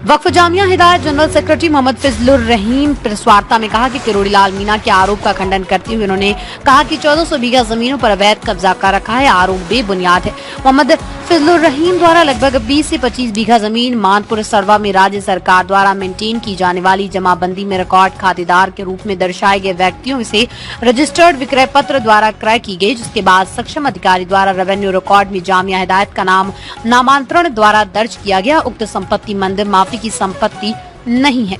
वक्फ जामिया हिदायत general secretary Mohammad फिजलुर रहीम press वार्ता में कहा कि किरोड़ी लाल मीणा के आरोप का खंडन करते हुए उन्होंने कहा कि 1400 बीघा जमीनों पर अवैध कब्जा कर रखा है। आरोप बेबुनियाद है। मोहम्मद फिजलुर रहीम द्वारा लगभग 20 से 25 बीघा जमीन मानपुर सरवा में राज्य सरकार द्वारा मेंटेन की जाने वाली जमाबंदी में रिकॉर्ड खातेदार के रूप में दर्शाए गए व्यक्तियों से रजिस्टर्ड विक्रय पत्र द्वारा क्रय की गई, जिसके बाद सक्षम अधिकारी द्वारा रेवेन्यू रिकॉर्ड में जामिया हिदायत का नाम नामांतरण द्वारा दर्ज किया गया। उक्त संपत्ति मंदिर माफी की संपत्ति नहीं है।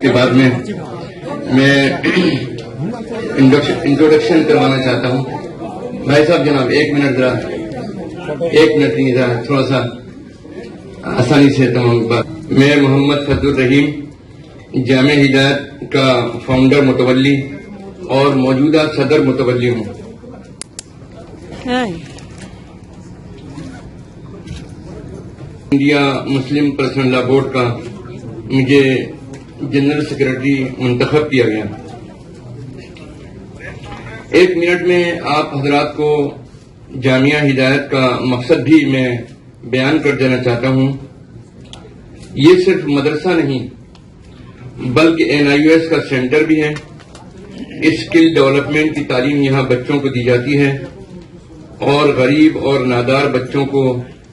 के बाद में मैं इंट्रोडक्शन करवाना चाहता हूँ। भाई साहब जनाब एक मिनट नहीं जरा थोड़ा सा आसानी से तमाम बात। मैं मोहम्मद फिजलुर रहीम जामिया हिदायत का फाउंडर मुतवल्ली और मौजूदा सदर मुतवल्ली हूँ। India Muslim personal law board का मुझे जनरल सेक्रेटरी मुंतखब किया गया। एक मिनट में आप हजरात को जामिया हिदायत का मकसद भी मैं बयान कर देना चाहता हूं। ये सिर्फ मदरसा नहीं बल्कि NIOS का सेंटर भी है। स्किल डेवलपमेंट की तालीम यहाँ बच्चों को दी जाती है और गरीब और नादार बच्चों को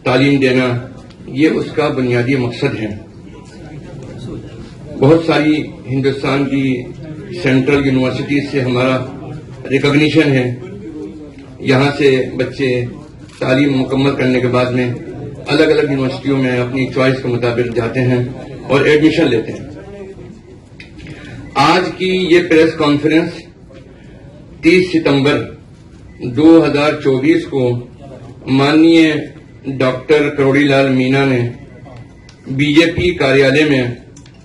तालीम देना ये उसका बुनियादी मकसद है। बहुत सारी हिंदुस्तान की सेंट्रल यूनिवर्सिटीज से हमारा रिकॉग्निशन है। यहाँ से बच्चे तालीम मुकम्मल करने के बाद में अलग अलग यूनिवर्सिटियों में अपनी चॉइस के मुताबिक जाते हैं और एडमिशन लेते हैं। आज की ये प्रेस कॉन्फ्रेंस 30 सितंबर 2024 को माननीय डॉक्टर किरोड़ी लाल मीणा ने बीजेपी कार्यालय में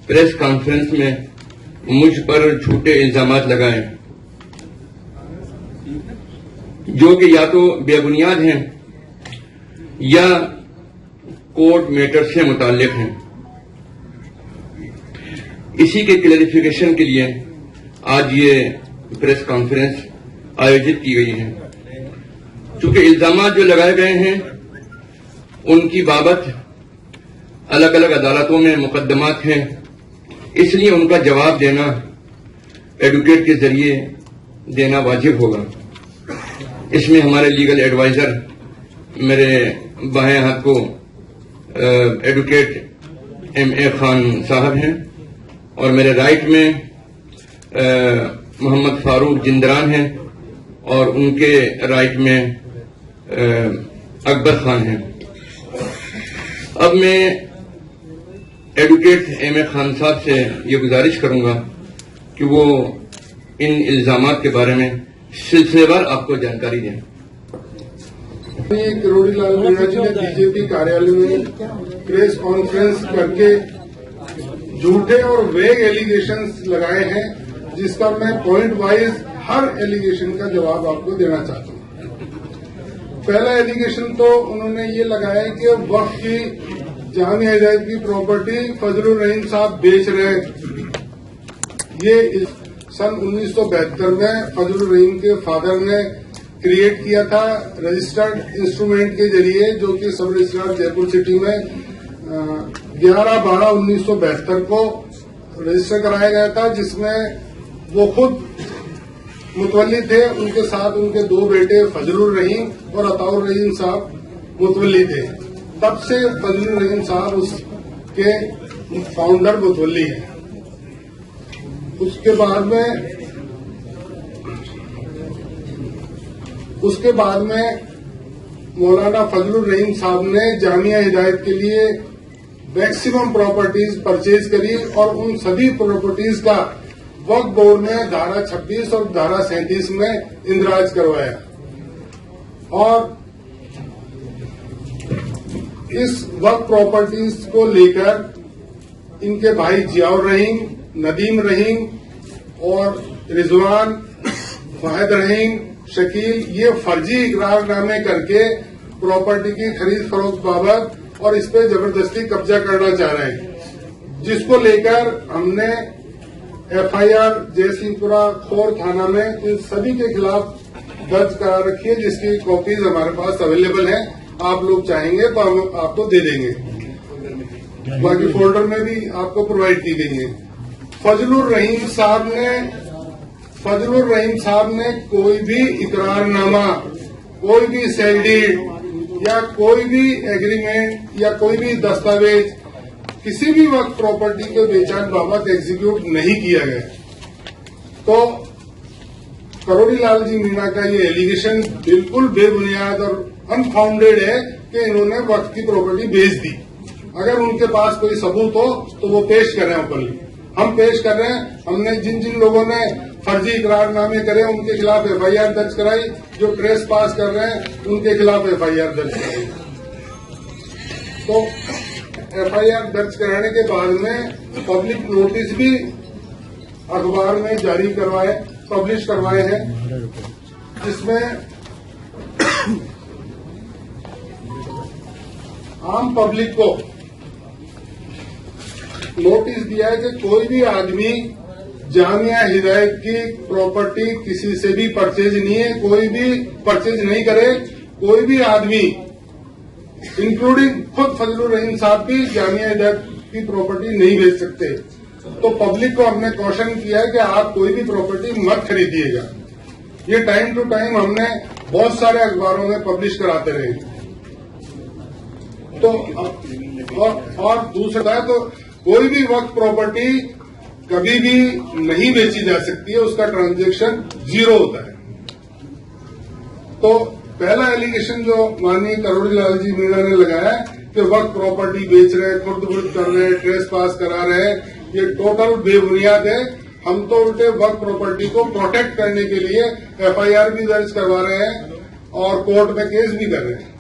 प्रेस कॉन्फ्रेंस में मुझ पर झूठे इल्जामात लगाए, जो कि या तो बेबुनियाद हैं या कोर्ट मैटर से मुताल्लिक हैं। इसी के क्लैरिफिकेशन के लिए आज ये प्रेस कॉन्फ्रेंस आयोजित की गई है। चूंकि इल्जामात जो लगाए गए हैं उनकी बाबत अलग अलग अदालतों में मुकदमात हैं, इसलिए उनका जवाब देना एडवोकेट के जरिए देना वाजिब होगा। इसमें हमारे लीगल एडवाइजर मेरे बाएं हाथ को एडवोकेट MA खान साहब हैं और मेरे राइट में मोहम्मद फारूक जिंदरान हैं और उनके राइट में अकबर खान हैं। अब मैं एडवोकेट MA खान साहब से ये गुजारिश करूंगा कि वो इन इल्जामात के बारे में सिलसिलेवार आपको जानकारी दें। किरोड़ी लाल मीणा जी ने बीजेपी कार्यालय में प्रेस कॉन्फ्रेंस करके झूठे और वेग एलिगेशंस लगाए हैं, जिसका मैं पॉइंट वाइज हर एलिगेशन का जवाब आपको देना चाहता हूं। पहला एलिगेशन तो उन्होंने ये लगाया कि वक्फ की जामिया हिदायत की प्रॉपर्टी फजलुर रहीम साहब बेच रहे। ये सन 1972 में फजलुर रहीम के फादर ने क्रिएट किया था रजिस्टर्ड इंस्ट्रूमेंट के जरिए, जो कि सब रजिस्ट्रार जयपुर सिटी में 11/12/1972 को रजिस्टर कराया गया था, जिसमें वो खुद मुतवल्ली थे। उनके साथ उनके दो बेटे फजलुर रहीम और अताउर रहीम साहब मुतवल्ली थे। तब से फजलुर रहीम साहब उसके फाउंडर मुतवल्ली हैं। उसके बाद में मौलाना फजलुर रहीम साहब ने जामिया हिदायत के लिए मैक्सिमम प्रॉपर्टीज परचेज करी और उन सभी प्रॉपर्टीज का वक्फ बोर्ड ने धारा 26 और धारा 37 में इंदराज करवाया। और इस वक्फ प्रॉपर्टीज को लेकर इनके भाई जियाउर रहीम, नदीम रहीम और रिजवान, फाहिद रहीम, शकील ये फर्जी इकरारनामे करके प्रॉपर्टी की खरीद फरोख्त बाबत और इस पे जबरदस्ती कब्जा करना चाह रहे हैं, जिसको लेकर हमने FIR जयसिंहपुरा खोर थाना में इन सभी के खिलाफ दर्ज करा रखी है, जिसकी कॉपीज हमारे पास अवेलेबल है। आप लोग चाहेंगे तो हम आपको दे देंगे। बाकी फोल्डर में भी आपको प्रोवाइड की गई है। फजलुर रहीम साहब ने कोई भी इकरारनामा, कोई भी सेल डीड या कोई भी एग्रीमेंट या कोई भी दस्तावेज किसी भी वक्त प्रॉपर्टी के बेचान बाबत एग्जीक्यूट नहीं किया गया। तो करोड़ी लाल जी मीणा का ये एलिगेशन बिल्कुल बेबुनियाद और अनफाउंडेड है कि इन्होंने वक्त की प्रॉपर्टी बेच दी। अगर उनके पास कोई सबूत हो तो वो पेश करें ओपनली। हम पेश कर रहे हैं। हमने जिन जिन लोगों ने फर्जी इकरारनामे करे उनके खिलाफ एफआईआर दर्ज कराई, जो ट्रेस पास कर रहे हैं उनके खिलाफ एफआईआर दर्ज कराई। तो एफआईआर दर्ज कराने के बाद में पब्लिक नोटिस भी अखबार में जारी पब्लिश करवाए हैं, जिसमें आम पब्लिक को नोटिस दिया है कि कोई भी आदमी जामिया हिदायत की प्रॉपर्टी किसी से भी परचेज नहीं है, कोई भी परचेज नहीं करे। कोई भी आदमी इंक्लूडिंग खुद फजलुर रहीम साहब भी जामिया हिदायत की प्रॉपर्टी नहीं बेच सकते। तो पब्लिक को हमने कॉशन किया है कि आप कोई भी प्रॉपर्टी मत खरीदिएगा। ये टाइम टू टाइम हमने बहुत सारे अखबारों में पब्लिश कराते रहे। तो और दूसरा है, तो कोई भी वक्त प्रॉपर्टी कभी भी नहीं बेची जा सकती है, उसका ट्रांजैक्शन जीरो होता है। तो पहला एलिगेशन जो माननीय करोड़ी लाल जी मीणा ने लगाया कि वक्त प्रॉपर्टी बेच रहे, खुर्द कर रहे, ट्रेस पास करा रहे, ये टोटल बेबुनियाद है। हम तो उल्टे वक्त प्रॉपर्टी को प्रोटेक्ट करने के लिए एफआईआर भी दर्ज करवा रहे हैं और कोर्ट में केस भी कर रहे हैं।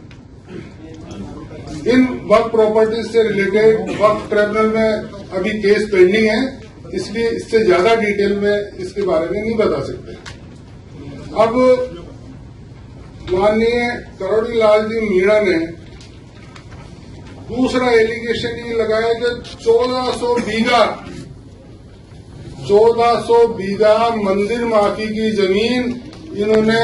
इन वक्त प्रॉपर्टीज से रिलेटेड वक्त ट्रिब्यूनल में अभी केस पेंडिंग है, इसलिए इससे ज्यादा डिटेल में इसके बारे में नहीं बता सकते। अब माननीय करोड़ी लाल जी मीणा ने दूसरा एलिगेशन ये लगाया कि 1400 बीघा मंदिर माफी की जमीन इन्होंने